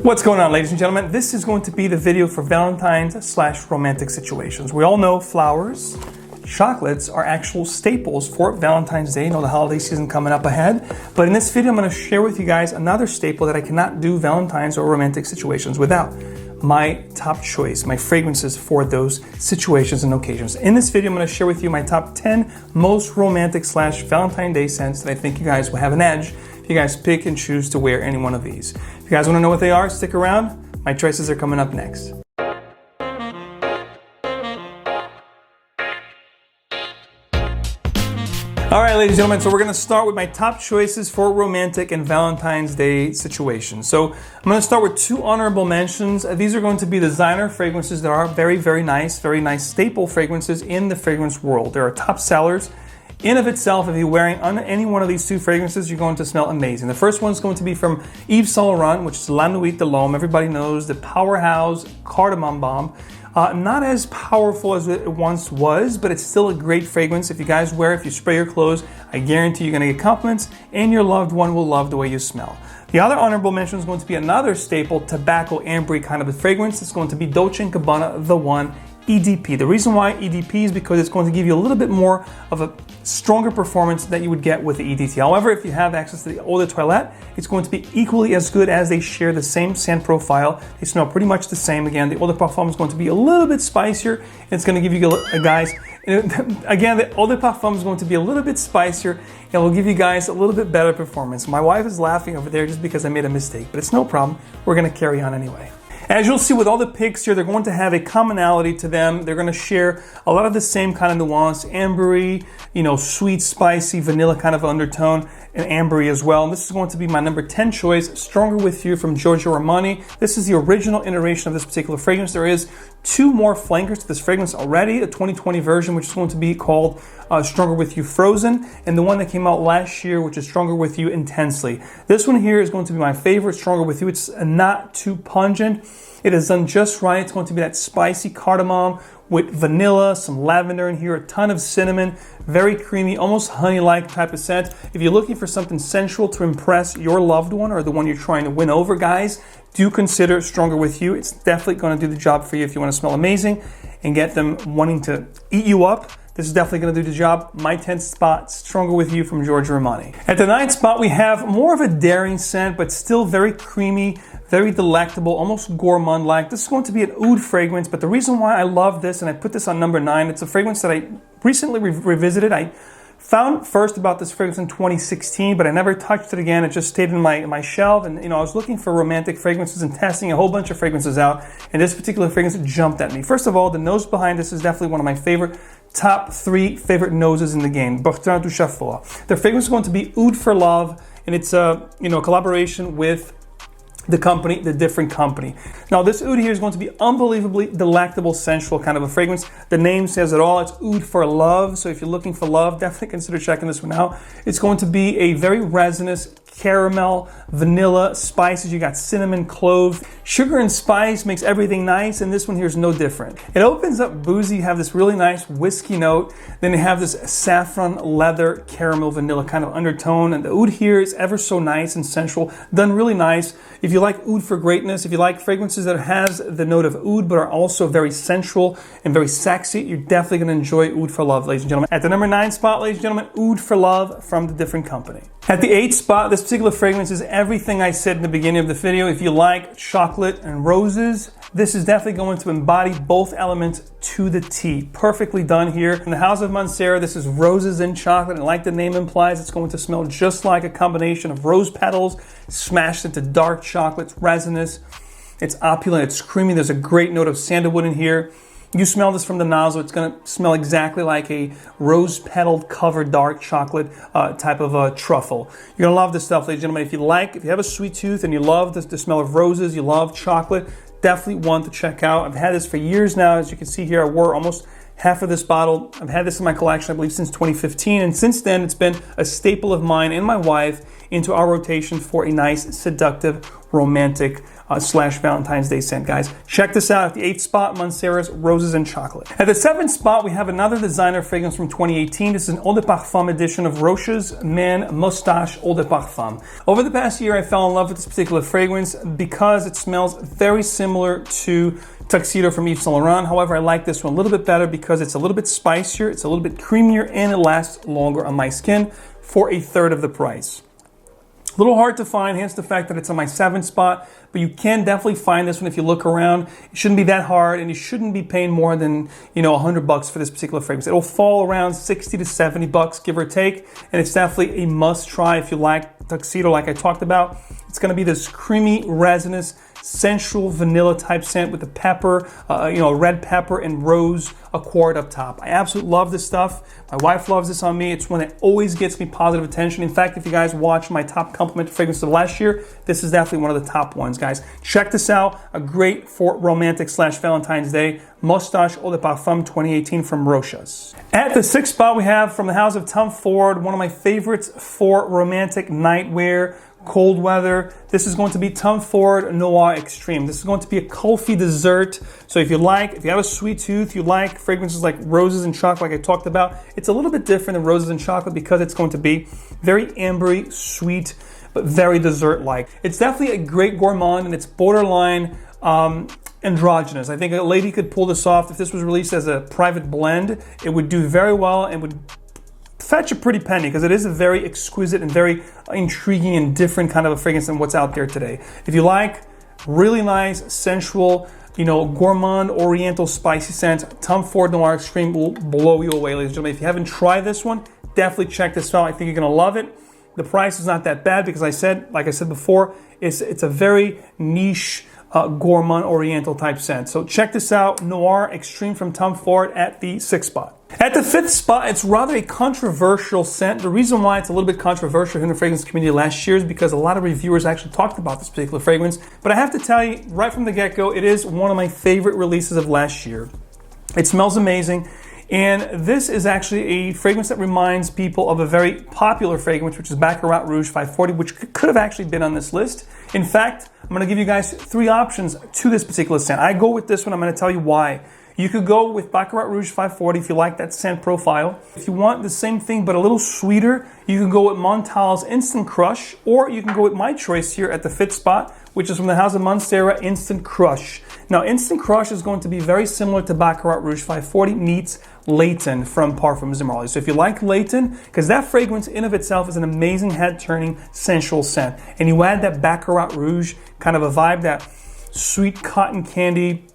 What's going on, ladies and gentlemen? This is going to be the video for Valentine's / romantic situations. We all know flowers, chocolates are actual staples for Valentine's Day. You know, the holiday season coming up ahead. But in this video, I'm going to share with you guys another staple that I cannot do Valentine's or romantic situations without. My top choice, my fragrances for those situations and occasions. In this video, I'm going to share with you my top 10 most romantic / Valentine's Day scents that I think you guys will have an edge if you guys pick and choose to wear any one of these. If you guys want to know what they are, stick around. My choices are coming up next. All right, ladies and gentlemen, so we're going to start with my top choices for romantic and Valentine's Day situations. So I'm going to start with two honorable mentions. These are going to be designer fragrances that are very nice staple fragrances in the fragrance world. They are top sellers. In of itself, if you're wearing any one of these two fragrances, you're going to smell amazing. The first one is going to be from Yves Saint Laurent, which is La Nuit de l'Homme. Everybody knows the powerhouse cardamom bomb. Not as powerful as it once was, but it's still a great fragrance. If you guys wear it, if you spray your clothes, I guarantee you're going to get compliments and your loved one will love the way you smell. The other honorable mention is going to be another staple tobacco ambery kind of a fragrance. It's going to be Dolce & Gabbana The One EDP. The reason why EDP is because it's going to give you a little bit more of a stronger performance that you would get with the EDT. However, if you have access to the Eau de Toilette, it's going to be equally as good as they share the same scent profile. They smell pretty much the same. Again, the Eau de Parfum is going to be a little bit spicier. And it's going to give you guys, again, the Eau de Parfum is going to be a little bit spicier and will give you guys a little bit better performance. My wife is laughing over there just because I made a mistake, but it's no problem. We're going to carry on anyway. As you'll see with all the picks here, they're going to have a commonality to them. They're going to share a lot of the same kind of nuance, ambery, sweet, spicy, vanilla kind of undertone, and ambery as well. And this is going to be my number 10 choice, Stronger With You from Giorgio Armani. This is the original iteration of this particular fragrance. There is two more flankers to this fragrance already, a 2020 version, which is going to be called Stronger With You Frozen, and the one that came out last year, which is Stronger With You Intensely. This one here is going to be my favorite, Stronger With You. It's not too pungent. It is done just right. It's going to be that spicy cardamom with vanilla, some lavender in here, a ton of cinnamon, very creamy, almost honey-like type of scent. If you're looking for something sensual to impress your loved one or the one you're trying to win over, guys, do consider Stronger With You. It's definitely going to do the job for you if you want to smell amazing and get them wanting to eat you up. This is definitely going to do the job. My 10th spot, Stronger With You from Giorgio Armani. At the 9th spot, we have more of a daring scent, but still very creamy, very delectable, almost gourmand-like. This is going to be an oud fragrance, but the reason why I love this, and I put this on number 9, it's a fragrance that I recently revisited. I found first about this fragrance in 2016, but I never touched it again. It just stayed in my shelf, and I was looking for romantic fragrances and testing a whole bunch of fragrances out, and this particular fragrance jumped at me. First of all, the nose behind this is definitely one of my top 3 favorite noses in the game, Bertin du Chaffour. The fragrance is going to be Oud for Love, and it's a collaboration with the different company. Now this oud here is going to be unbelievably delectable, sensual kind of a fragrance. The name says it all. It's Oud for Love. So if you're looking for love, definitely consider checking this one out. It's going to be a very resinous caramel, vanilla, spices. You got cinnamon, clove, sugar and spice makes everything nice, and this one here is no different. It opens up boozy. You have this really nice whiskey note. Then you have this saffron, leather, caramel, vanilla kind of undertone, and the oud here is ever so nice and sensual, done really nice. If you like oud for greatness, if you like fragrances that has the note of oud but are also very sensual and very sexy, you're definitely going to enjoy Oud for Love, ladies and gentlemen. At the number 9 spot, ladies and gentlemen, Oud for Love from the different company. At the 8th spot, this particular fragrance is everything I said in the beginning of the video. If you like chocolate and roses, this is definitely going to embody both elements to the T. Perfectly done here. In the house of Mancera, this is Roses and Chocolate, and like the name implies, it's going to smell just like a combination of rose petals smashed into dark chocolate. It's resinous, it's opulent, it's creamy. There's a great note of sandalwood in here. You smell this from the nozzle, it's going to smell exactly like a rose petal covered dark chocolate type of truffle. You're going to love this stuff, ladies and gentlemen. If you have a sweet tooth and you love the smell of roses, you love chocolate, definitely one to check out. I've had this for years now. As you can see here, I wore almost half of this bottle. I've had this in my collection, I believe, since 2015. And since then, it's been a staple of mine and my wife into our rotation for a nice, seductive, romantic slash Valentine's Day scent, guys. Check this out. At the 8th spot, Mancera Roses and Chocolate. At the 7th spot, we have another designer fragrance from 2018. This is an Eau de Parfum edition of Rochas Moustache Eau de Parfum. Over the past year, I fell in love with this particular fragrance because it smells very similar to Tuxedo from Yves Saint Laurent. However, I like this one a little bit better because it's a little bit spicier, it's a little bit creamier, and it lasts longer on my skin for a third of the price. A little hard to find, hence the fact that it's on my 7th spot, but you can definitely find this one if you look around. It shouldn't be that hard, and you shouldn't be paying more than, $100 for this particular fragrance. It'll fall around 60 to 70 bucks, give or take, and it's definitely a must try if you like Tuxedo like I talked about. It's gonna be this creamy, resinous, sensual vanilla type scent with the pepper, red pepper and rose accord up top. I absolutely love this stuff. My wife loves this on me. It's one that always gets me positive attention. In fact, if you guys watch my top compliment fragrances of last year, this is definitely one of the top ones, guys. Check this out. A great for romantic slash Valentine's Day Moustache Eau de Parfum 2018 from Rochas. At the 6th spot, we have from the house of Tom Ford, one of my favorites for romantic nightwear, cold weather. This is going to be Tom Ford Noir Extreme. This is going to be a kulfi dessert. So if you have a sweet tooth, you like fragrances like roses and chocolate like I talked about, it's a little bit different than roses and chocolate because it's going to be very ambery, sweet, but very dessert-like. It's definitely a great gourmand and it's borderline androgynous. I think a lady could pull this off. If this was released as a private blend, it would do very well and would fetch a pretty penny because it is a very exquisite and very intriguing and different kind of a fragrance than what's out there today. If you like really nice, sensual, gourmand, oriental, spicy scents, Tom Ford Noir Extreme will blow you away, ladies and gentlemen. If you haven't tried this one, definitely check this out. I think you're gonna love it. The price is not that bad because like I said before, it's a very niche, gourmand, oriental type scent. So check this out, Noir Extreme from Tom Ford at the 6th spot. At the 5th spot, it's rather a controversial scent. The reason why it's a little bit controversial in the fragrance community last year is because a lot of reviewers actually talked about this particular fragrance. But I have to tell you, right from the get-go, it is one of my favorite releases of last year. It smells amazing. And this is actually a fragrance that reminds people of a very popular fragrance, which is Baccarat Rouge 540, which could have actually been on this list. In fact, I'm going to give you guys 3 options to this particular scent. I go with this one. I'm going to tell you why. You could go with Baccarat Rouge 540 if you like that scent profile. If you want the same thing but a little sweeter, you can go with Montal's Instant Crush, or you can go with my choice here at the 5th spot, which is from the house of Mancera Instant Crush. Now, Instant Crush is going to be very similar to Baccarat Rouge 540 meets Leighton from Parfums. So if you like Leighton, because that fragrance in of itself is an amazing head-turning, sensual scent, and you add that Baccarat Rouge kind of a vibe, that sweet cotton candy,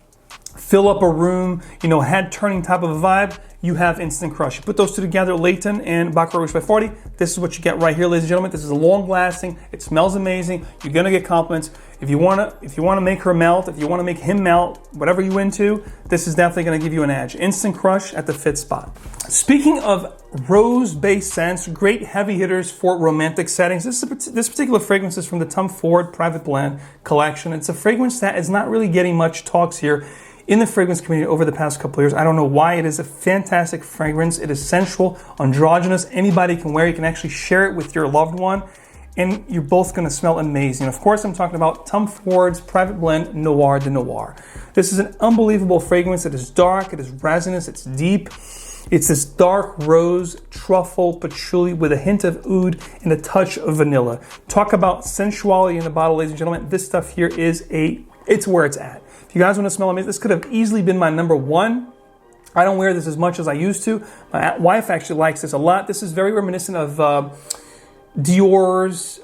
fill up a room, head-turning type of a vibe, you have Instant Crush. You put those two together, Leighton and Baccarat Rouge 540, this is what you get right here, ladies and gentlemen. This is long-lasting, it smells amazing, you're gonna get compliments. If you wanna make her melt, if you wanna make him melt, whatever you into, this is definitely gonna give you an edge. Instant Crush at the 5th spot. Speaking of rose-based scents, great heavy hitters for romantic settings. This particular fragrance is from the Tom Ford Private Blend collection. It's a fragrance that is not really getting much talks here in the fragrance community over the past couple of years. I don't know why. It is a fantastic fragrance. It is sensual, androgynous. Anybody can wear it. You can actually share it with your loved one, and you're both going to smell amazing. Of course, I'm talking about Tom Ford's Private Blend Noir de Noir. This is an unbelievable fragrance. It is dark, it is resinous, it's deep. It's this dark rose, truffle, patchouli with a hint of oud and a touch of vanilla. Talk about sensuality in the bottle, ladies and gentlemen. This stuff here it's where it's at. If you guys want to smell amazing, this could have easily been my number 1. I don't wear this as much as I used to. My wife actually likes this a lot. This is very reminiscent of Dior's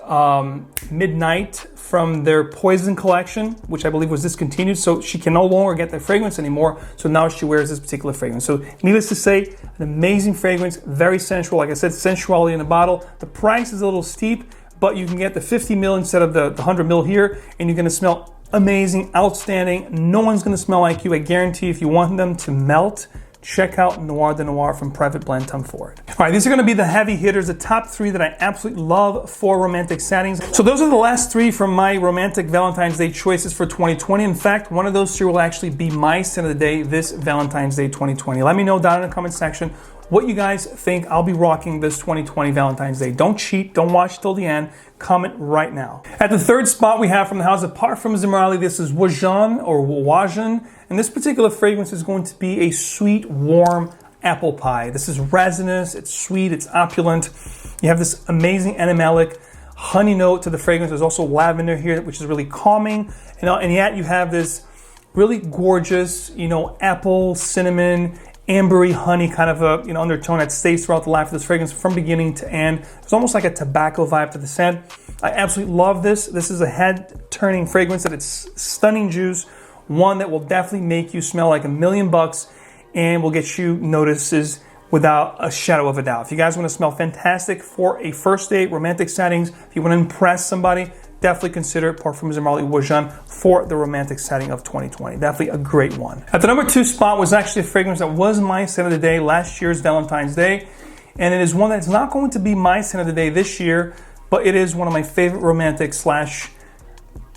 Midnight from their Poison collection, which I believe was discontinued. So she can no longer get that fragrance anymore. So now she wears this particular fragrance. So needless to say, an amazing fragrance, very sensual. Like I said, sensuality in the bottle. The price is a little steep, but you can get the 50 ml instead of the 100 ml here, and you're gonna smell amazing, outstanding. No one's gonna smell like you. I guarantee if you want them to melt, check out Noir de Noir from Private Blend Tom Ford. All right, these are gonna be the heavy hitters, the top 3 that I absolutely love for romantic settings. So those are the last 3 from my romantic Valentine's Day choices for 2020. In fact, one of those 3 will actually be my scent of the day this Valentine's Day 2020. Let me know down in the comment section what you guys think I'll be rocking this 2020 Valentine's Day. Don't cheat, don't watch till the end. Comment right now. At the third spot, we have from the house of Parfums Armani. This is Oajan or Oajan, and this particular fragrance is going to be a sweet, warm apple pie. This is resinous, it's sweet, it's opulent. You have this amazing animalic honey note to the fragrance. There's also lavender here, which is really calming. And yet you have this really gorgeous, apple, cinnamon, ambery honey kind of a undertone that stays throughout the life of this fragrance from beginning to end. It's almost like a tobacco vibe to the scent. I absolutely love this. This is a head-turning fragrance that it's stunning juice, one that will definitely make you smell like $1,000,000 and will get you notices without a shadow of a doubt. If you guys want to smell fantastic for a first date, romantic settings, if you want to impress somebody, definitely consider Parfums Armani Oajan for the romantic setting of 2020. Definitely a great one. At the number 2 spot was actually a fragrance that was my scent of the day last year's Valentine's Day. And it is one that's not going to be my scent of the day this year, but it is one of my favorite romantic /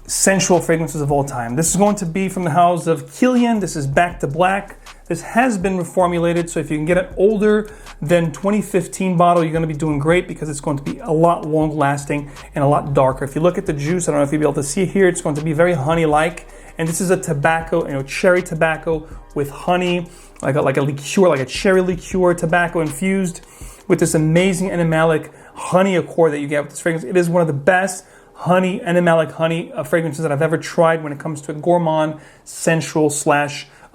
sensual fragrances of all time. This is going to be from the house of Kilian. This is Back to Black. This has been reformulated, so if you can get an older than 2015 bottle, you're going to be doing great because it's going to be a lot long lasting and a lot darker. If you look at the juice, I don't know if you'll be able to see it here, it's going to be very honey-like, and this is a tobacco, cherry tobacco with honey, like a liqueur, like a cherry liqueur tobacco infused with this amazing animalic honey accord that you get with this fragrance. It is one of the best animalic honey fragrances that I've ever tried when it comes to a gourmand, sensual /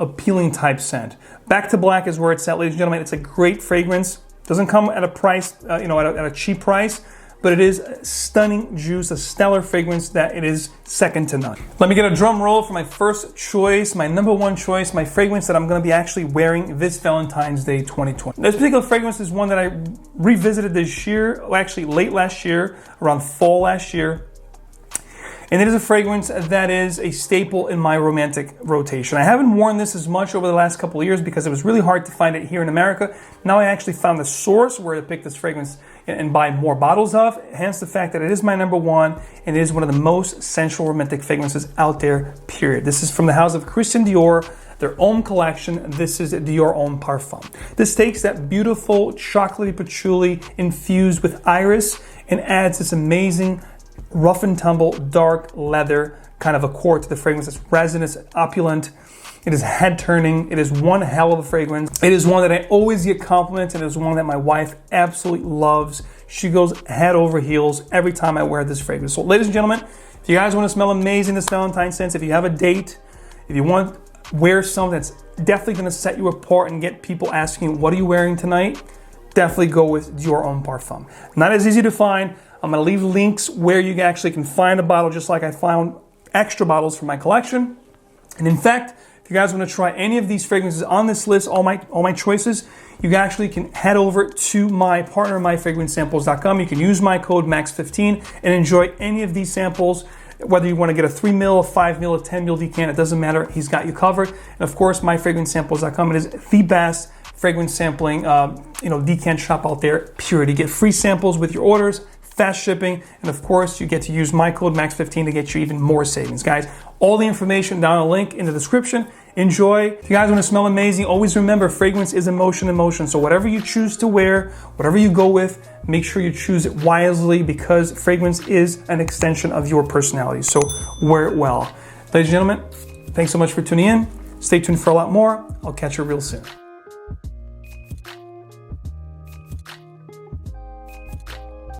appealing type scent. Back to Black is where it's at, ladies and gentlemen. It's a great fragrance. Doesn't come at a price, at a cheap price, but it is stunning juice, a stellar fragrance that it is second to none. Let me get a drum roll for my first choice, my number 1 choice, my fragrance that I'm going to be actually wearing this Valentine's Day 2020. This particular fragrance is one that I revisited this year, actually late last year, around fall last year. And it is a fragrance that is a staple in my romantic rotation. I haven't worn this as much over the last couple of years because it was really hard to find it here in America. Now I actually found the source where to pick this fragrance and buy more bottles of. Hence the fact that it is my number 1 and it is one of the most sensual romantic fragrances out there, period. This is from the house of Christian Dior, their Homme collection. This is Dior Homme Parfum. This takes that beautiful chocolatey patchouli infused with iris and adds this amazing rough and tumble, dark leather kind of accord to the fragrance. It's resinous, opulent. It is head turning. It is one hell of a fragrance. It is one that I always get compliments, and it is one that my wife absolutely loves. She goes head over heels every time I wear this fragrance. So ladies and gentlemen, if you guys want to smell amazing this Valentine's scent, if you have a date, if you want to wear something that's definitely going to set you apart and get people asking, what are you wearing tonight? Definitely go with Dior Homme Parfum. Not as easy to find. I'm going to leave links where you actually can find a bottle, just like I found extra bottles for my collection. And in fact, if you guys want to try any of these fragrances on this list, all my choices, you actually can head over to my partner, myfragrancesamples.com. You can use my code MAX15 and enjoy any of these samples. Whether you want to get a 3 ml, a 5 ml, a 10 ml decant, it doesn't matter. He's got you covered. And of course, myfragrancesamples.com. It is the best fragrance sampling, decant shop out there, period. You get free samples with your orders, fast shipping, and of course, you get to use my code MAX15 to get you even more savings. Guys, all the information down a link in the description. Enjoy. If you guys want to smell amazing, always remember, fragrance is emotion in motion. So whatever you choose to wear, whatever you go with, make sure you choose it wisely because fragrance is an extension of your personality. So wear it well. Ladies and gentlemen, thanks so much for tuning in. Stay tuned for a lot more. I'll catch you real soon.